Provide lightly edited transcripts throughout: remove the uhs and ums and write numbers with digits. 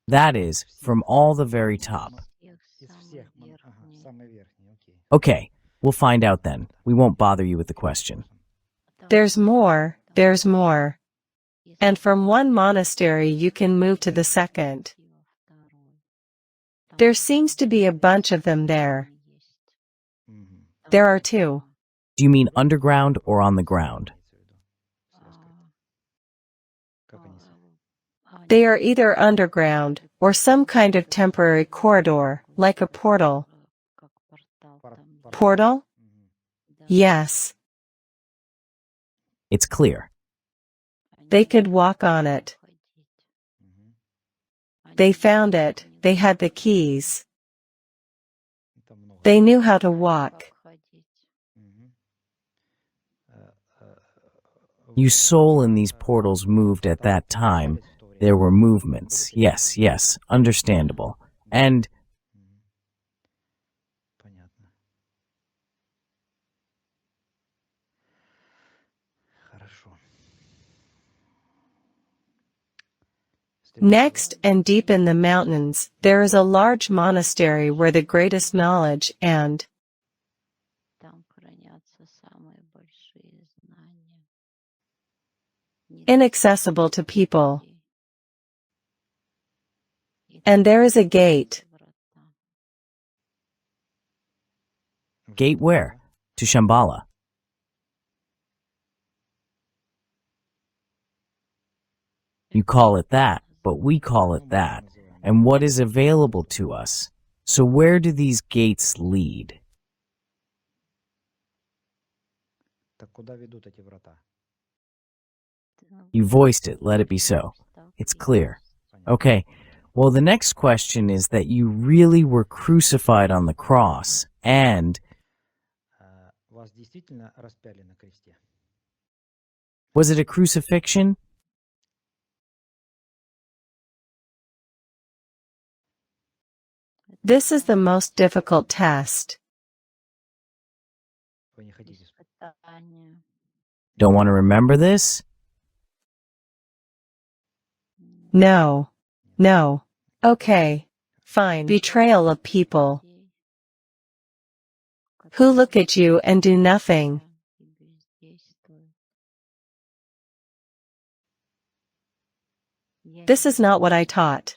That is, from all the very top. Из всех, ага, самый верхний, окей. Okay, we'll find out then. We won't bother you with the question. There's more, there's more. And from one monastery you can move to the second. There seems to be a bunch of them there. Мгм. There are two. Do you mean underground or on the ground? Как они с- They are either underground or some kind of temporary corridor, like a portal. Portal? Мгм. Yes. It's clear. They could walk on it. Мгм. They found it, they had the keys. Там много. They knew how to walk. Мгм. You soul in these portals moved at that time. There were movements. Yes, yes, understandable. And Мгм. Понятно. Хорошо. Next, and deep in the mountains, there is a large monastery where the greatest knowledge and Там хранятся самые большие знания. inaccessible to people. And there is a gate. gate where? To Shambhala. You call it that, but we call it that. And what is available to us? So where do these gates lead? Так куда ведут эти врата? You voiced it, let it be so. It's clear. Okay, well, the next question is that you really were crucified on the cross, and Вас действительно распяли на кресте? was it a crucifixion? This is the most difficult test. Вы не хотите спать? Испытание. Don't want to remember this? No. No. Okay. Fine. Betrayal of people who look at you and do nothing. И бездействует. This is not what I taught.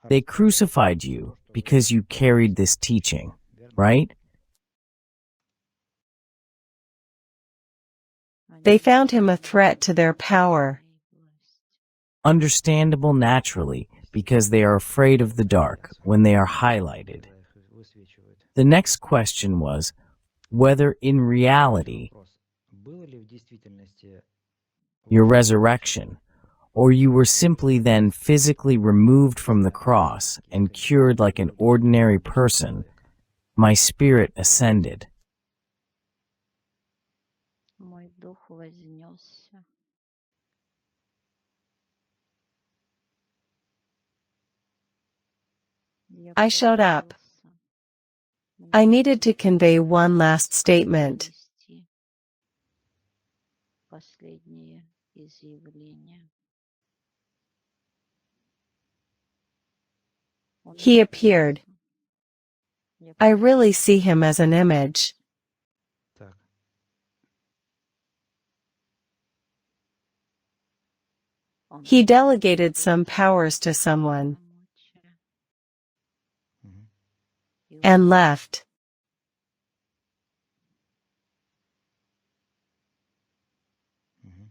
They crucified you because you carried this teaching, right? They found him a threat to their power. Understandable naturally, because they are afraid of the dark when they are highlighted. Высвечивают. The next question was whether in reality Вопрос. Было ли в действительности your resurrection, or you were simply then physically removed from the cross and cured like an ordinary person, my spirit ascended. Мой дух вознесся. Я I showed up. появился. I needed to convey one last statement. Провести последнее изъявление. Он He appeared. Я I really see him as an image. так? Он He delegated some powers to someone полномочия. Мгм. И and left. Мгм.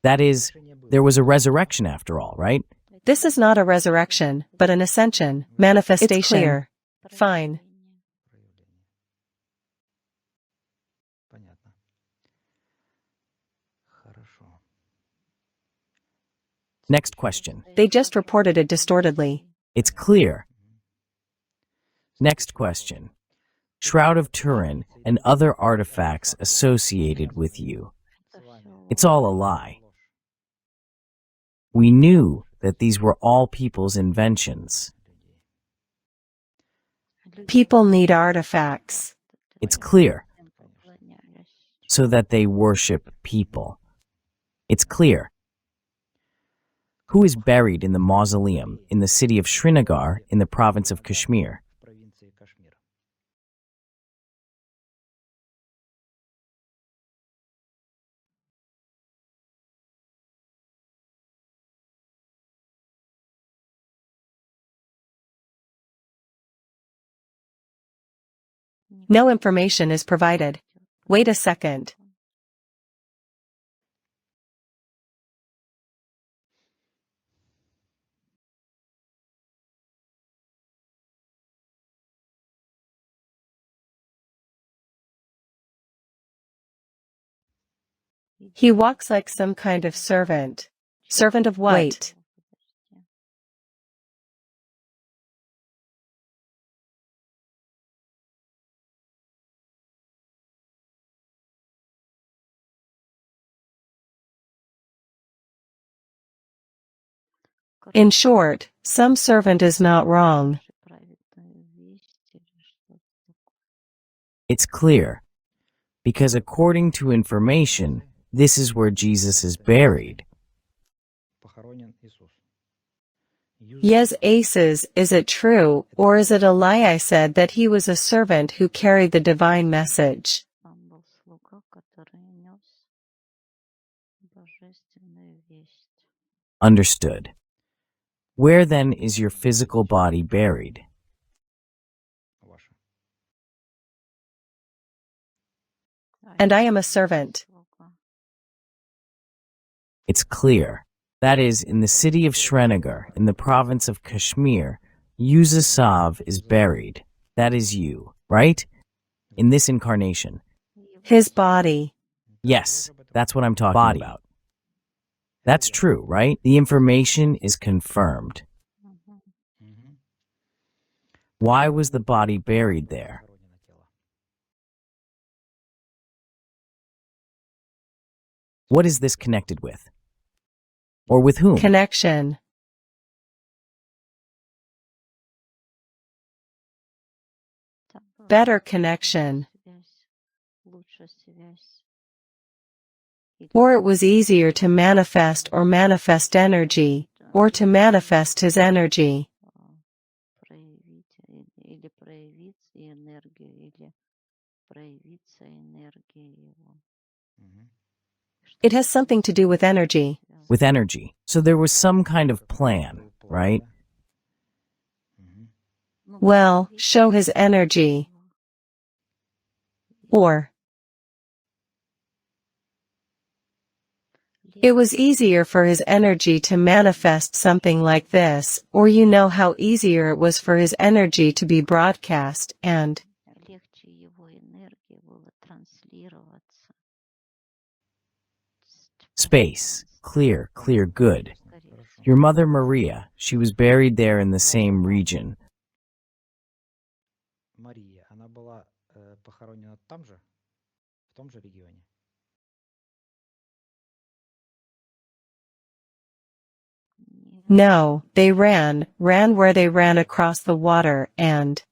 That is, there was a resurrection after all, right? This is not a resurrection, but an ascension, manifestation. It's clear. Fine. Проявление. Понятно. Хорошо. Next question. They just reported it distortedly. It's clear. Next question. Shroud of Turin and other artifacts associated with you. It's all a lie. We knew that these were all people's inventions. People need artifacts. It's clear, поклонялись. so that they worship people. It's clear. Who is buried in the mausoleum in the city of Srinagar in the province of Kashmir? В провинции Кашмир. No information is provided. Wait a second. He walks like some kind of servant. Servant of what? Wait. In short, some servant is not wrong. It's clear. Because according to information, this is where Jesus is buried. Похоронен Иисус. Yes, aces, is it true, or is it a lie I said that he was a servant who carried the divine message? Там был слуга, который нес божественную весть. Understood. Where then is your physical body buried? Ваше. And I am a servant. Слуга. It's clear. That is, in the city of Srinagar, in the province of Kashmir, Yuzasav is buried. That is you, right? In this incarnation. His body. Yes, that's what I'm talking about. That's true, right? The information is confirmed. Мгм. Мгм. Why was the body buried there? Похоронено тело. What is this connected with? Or with whom? Connection. Там была Better connection. связь, лучшая связь. И Or it was easier to manifest energy, or to manifest his energy. проявить или проявиться энергию, или проявиться энергия его. Мгм. It has something to do with energy. With energy. So there was some kind of plan, Был план, right? да? Мгм. Well, show his energy. Or it was easier for his energy to manifest something like this, or you know how easier it was for his energy to be broadcast, and легче его энергии было транслироваться. Space. Clear, clear, good. Хорошо. Your mother Maria, she was buried there in the same region. Мария, она была похоронена там же, в том же регионе. no, they ran where they ran across the water, and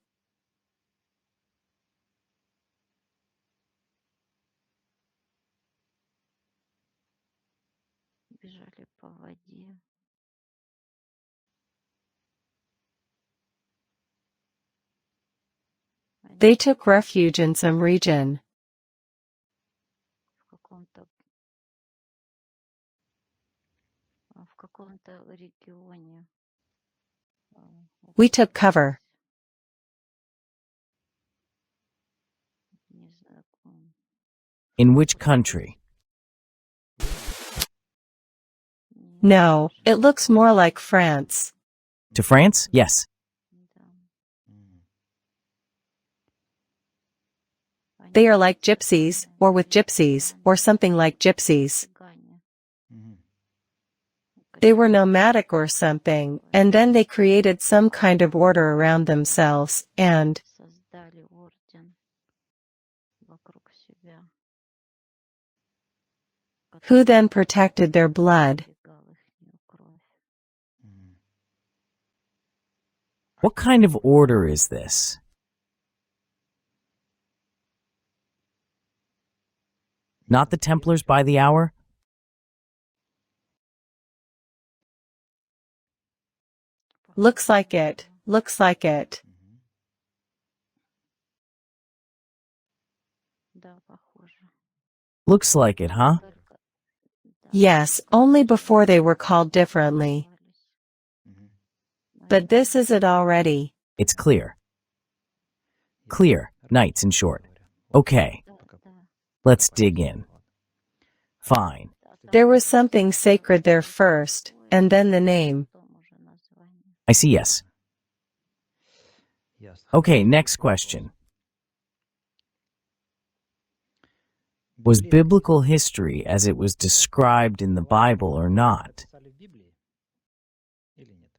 Бежали по воде. Они they took refuge in some region. в каком-то регионе. We took cover. Незнаком. In which country? No, it looks more like France. To France? Yes. Да. Мгм. They are like gypsies, or with gypsies, or something like gypsies. Цыгане. Мгм. They were nomadic or something, and then they created some kind of order around themselves, and Создали орден вокруг себя. who then protected their blood. Оберегал ихнюю кровь. Мгм. What kind of order is this? Not the Templars by the hour? Looks like it. Looks like it. Мгм. Да, похоже. Looks like it, huh? Только, да, Yes, только only раньше before they were called differently. назывались. Мгм. Но But this сейчас is it already. It's clear. Ясно. Clear, Хорошо, nights in грубо short. говоря. Вот Okay, да, пока да, let's пока dig понятно. in. Ладно. Fine. да, там There was просто something sacred there first, такое, and then the name. потом уже название. I see, yes. Ясно. Okay, Хорошо. next Следующий вопрос. question. Was Библейская biblical система history as it was described in the Bible or not? написали в Библии или нет?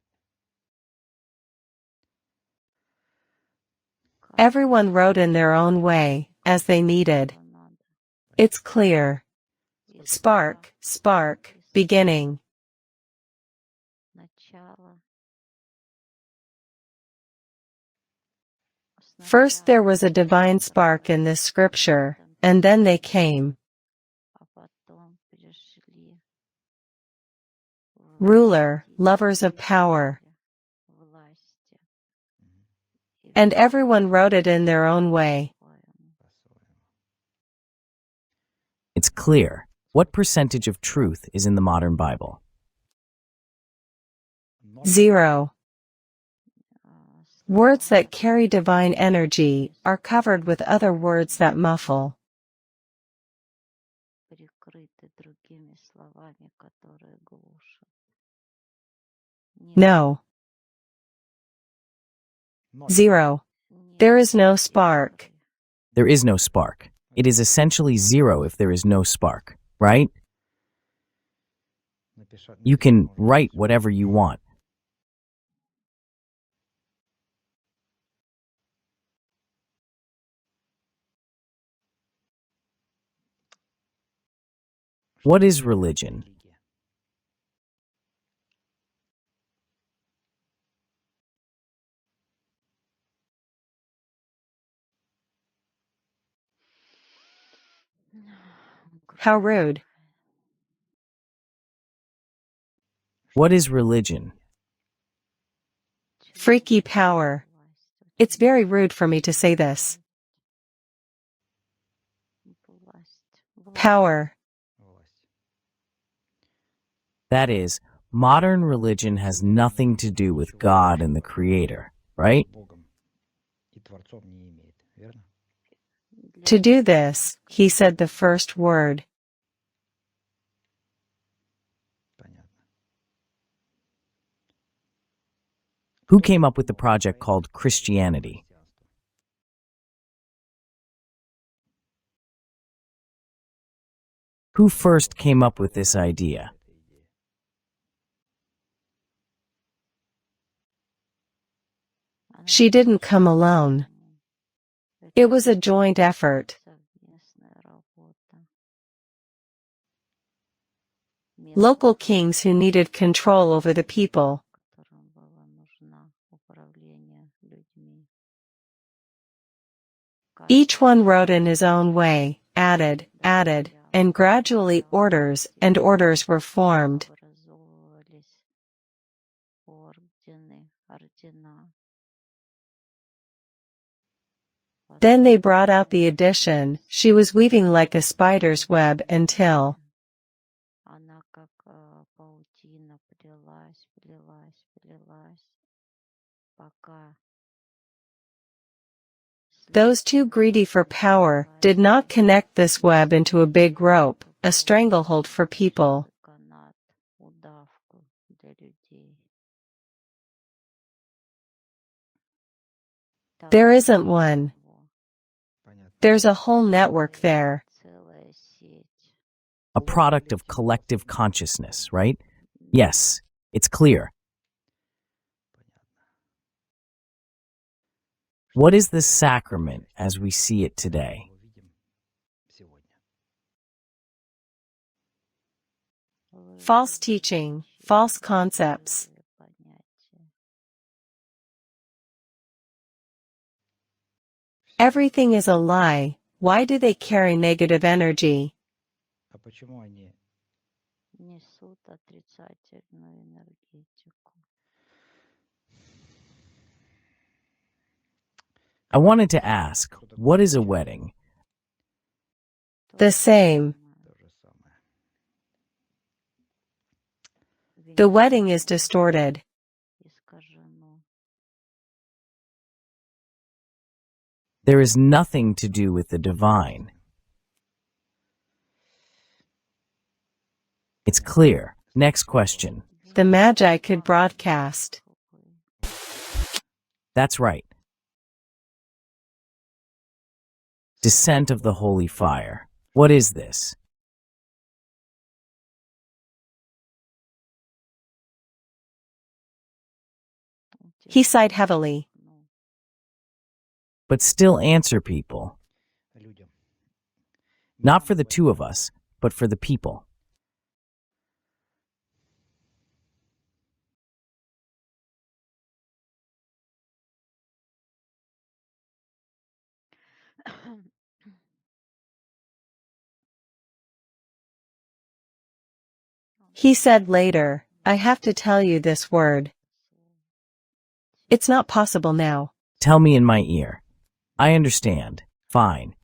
Как Everyone wrote in their own way, as they needed. было надо. It's clear. Искра, Spark, spark, beginning. начало. First there Сначала was a divine spark in this scripture, and then they came. а потом пришли Ruler, lovers of power. власти. И And everyone wrote it in their own way. по-своему. По-своему. It's clear. What percentage of truth is in the modern Bible? 0. А, Words слова that carry divine energy are covered with other words that muffle. прикрыты другими словами, которые глушат. Нет, No. Ноль. 0. нет There is no искры. spark. There is no spark. It is essentially zero if there is no spark, right? You can write whatever you want. What is religion? Религия. How rude. What is religion? Freaky power. It's very rude for me to say this. Power. Власть. That is, modern religion has nothing to do with God and the Creator, right? С Богом и Творцом не имеет, верно? To do this, he said the first word. Понятно. Who came up with the project called Christianity? Who first came up with this idea? She didn't come alone. It was a joint effort. Совместная работа. Local kings who needed control over the people. Которым было нужно управление людьми. Each one wrote in his own way, added, and gradually orders and orders were formed. Образовывались ордены, ордена. Then they brought out the addition. She was weaving like a spider's web until Она как паутина плелась, плелась, плелась, пока those too greedy for power did not connect this web into a big rope, a stranglehold for people. канат, удавку для людей. There isn't one. Понятно. There's a whole network there. Целая сеть. A product of collective consciousness, right? Yes, it's clear. Понятно. What is the sacrament as we see it today? Его видим сегодня. False teaching, false concepts. Понятия. Everything is a lie. Why do they carry negative energy? А почему они Несут отрицательную энергетику. I wanted to ask, what is a wedding? The same. То же самое. The wedding is distorted. Искажено. There is nothing to do with the divine. It's clear. Next question. The Magi could broadcast. That's right. Descent of the holy fire. What is this? He sighed heavily. But still answer people. Людям. Not for the two of us, but for the people. He said later, I have to tell you this word. It's not possible now. Tell me in my ear. I understand. Fine.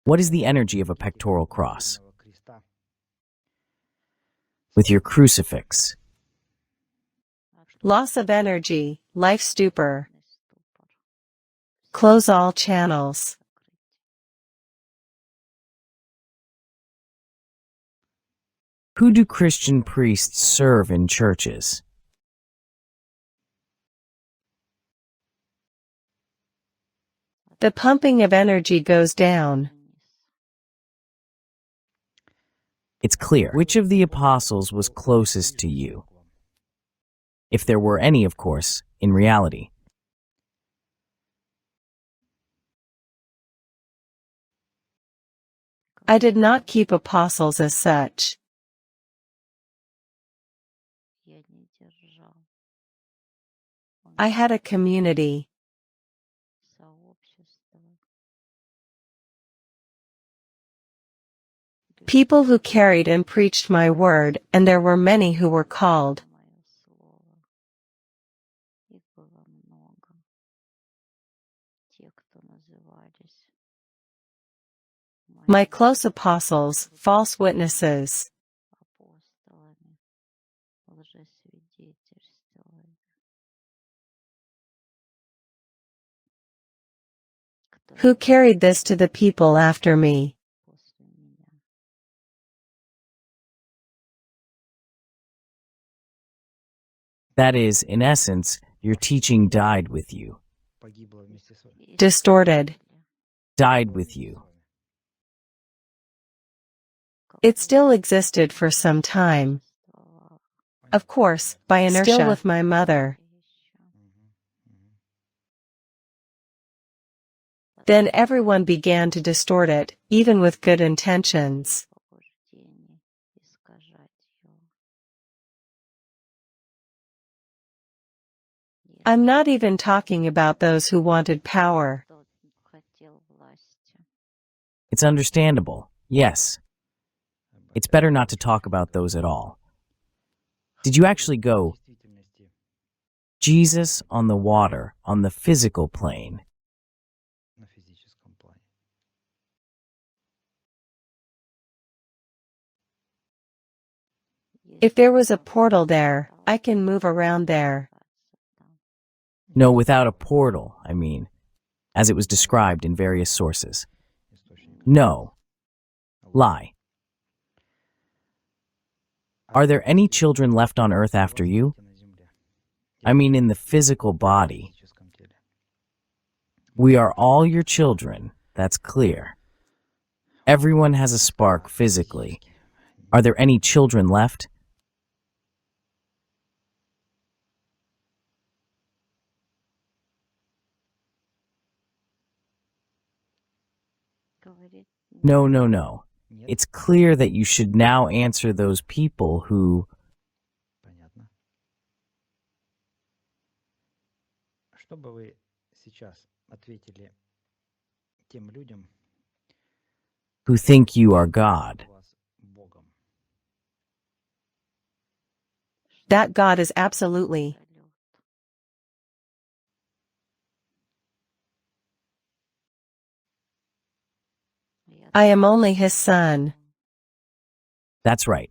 What is the energy of a pectoral cross? Креста. With your crucifix. Loss of energy, life stupor. Close all channels. Who do Christian priests serve in churches? The pumping of energy goes down. It's clear. Which of the apostles was closest to you? If there were any, of course, in reality. I did not keep apostles as such. Я не держал. I had a community. Сообщество. People who carried and preached my word, and there were many who were called. Мое слово. Их было много. Те, кто назывались My close apostles, false witnesses. апостолами, лжесвидетельствовали. Кто Who carried this to the people after me? после меня? That is, in essence, your teaching died with you. Погибло вместе с вами. Distorted. Died with you. It still existed for some time. Of course, by inertia. Still with my mother. Then everyone began to distort it, even with good intentions. Побуждение искажать его. I'm not even talking about those who wanted power. Кто хотел власти. It's understandable. Yes. It's better not to talk about those at all. Did you actually go, В действительности, Jesus on the water, on the physical plane? на физическом плане. If there was a portal there, I can move around there. No, without a portal, I mean, as it was described in various sources. Источник. No. Lie. Are there any children left on earth after you? На земле. I mean, in the physical body. В физическом теле. We are all your children, that's clear. Everyone has a spark physically. Are there any children left? Говорит, No, no, no. Нет. It's clear that you should now answer those people who... Понятно. Что бы вы сейчас ответили тем людям, who think you are God? вас Богом? That God is absolutely. абсолют. I am only his son. That's right.